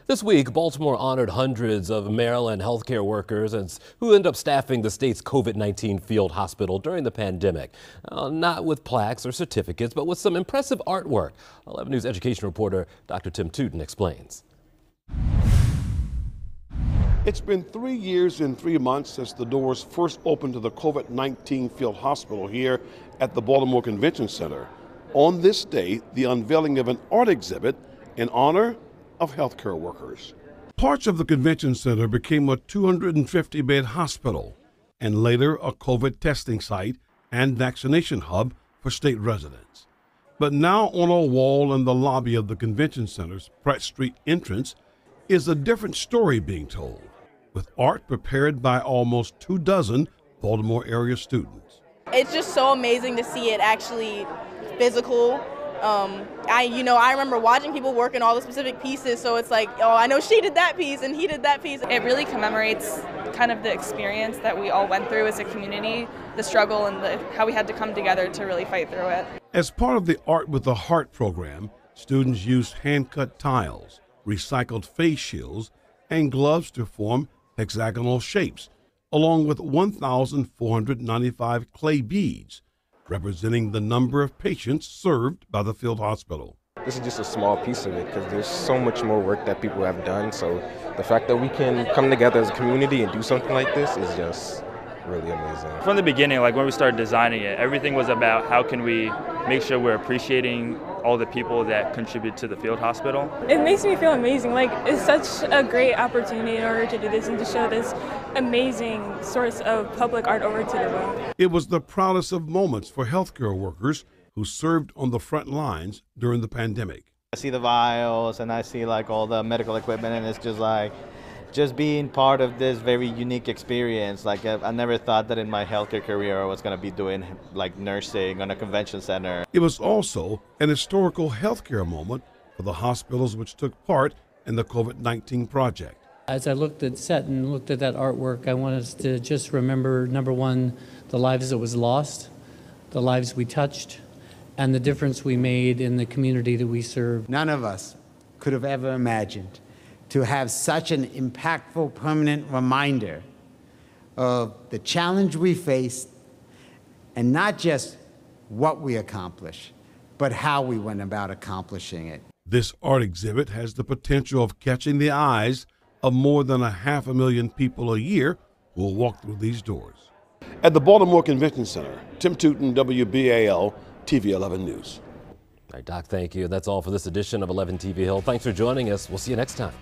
This week, Baltimore honored hundreds of Maryland healthcare workers who end up staffing the state's COVID-19 field hospital during the pandemic. Not with plaques or certificates, but with some impressive artwork. 11 News education reporter Dr. Tim Tootin explains. It's been 3 years and 3 months since the doors first opened to the COVID-19 field hospital here at the Baltimore Convention Center. On this day, the unveiling of an art exhibit in honor of healthcare workers. Parts of the convention center became a 250-bed hospital and later a COVID testing site and vaccination hub for state residents. But now on a wall in the lobby of the convention center's Pratt Street entrance is a different story being told, with art prepared by almost 24 Baltimore area students. It's just so amazing to see it actually physical. I remember watching people work in all the specific pieces, so it's like, oh, I know she did that piece and he did that piece. It really commemorates kind of the experience that we all went through as a community, the struggle and how we had to come together to really fight through it. As part of the Art with a Heart program, students used hand-cut tiles, recycled face shields, and gloves to form hexagonal shapes, along with 1,495 clay beads, representing the number of patients served by the field hospital. This is just a small piece of it because there's so much more work that people have done. So the fact that we can come together as a community and do something like this is just really amazing. From the beginning, like when we started designing it, everything was about how can we make sure we're appreciating all the people that contribute to the field hospital. It makes me feel amazing. Like, it's such a great opportunity in order to do this and to show this amazing source of public art over to the world. It was the proudest of moments for healthcare workers who served on the front lines during the pandemic. I see the vials and I see like all the medical equipment, and it's just like, just being part of this very unique experience. Like, I never thought that in my healthcare career I was going to be doing like nursing on a convention center. It was also an historical healthcare moment for the hospitals which took part in the COVID-19 project. As I looked at set and looked at that artwork, I wanted us to just remember, number one, the lives that was lost, the lives we touched, and the difference we made in the community that we serve. None of us could have ever imagined to have such an impactful, permanent reminder of the challenge we faced, and not just what we accomplished, but how we went about accomplishing it. This art exhibit has the potential of catching the eyes of more than 500,000 people a year who will walk through these doors. At the Baltimore Convention Center, Tim Tootin, WBAL, TV 11 News. All right, Doc, thank you. That's all for this edition of 11 TV Hill. Thanks for joining us. We'll see you next time.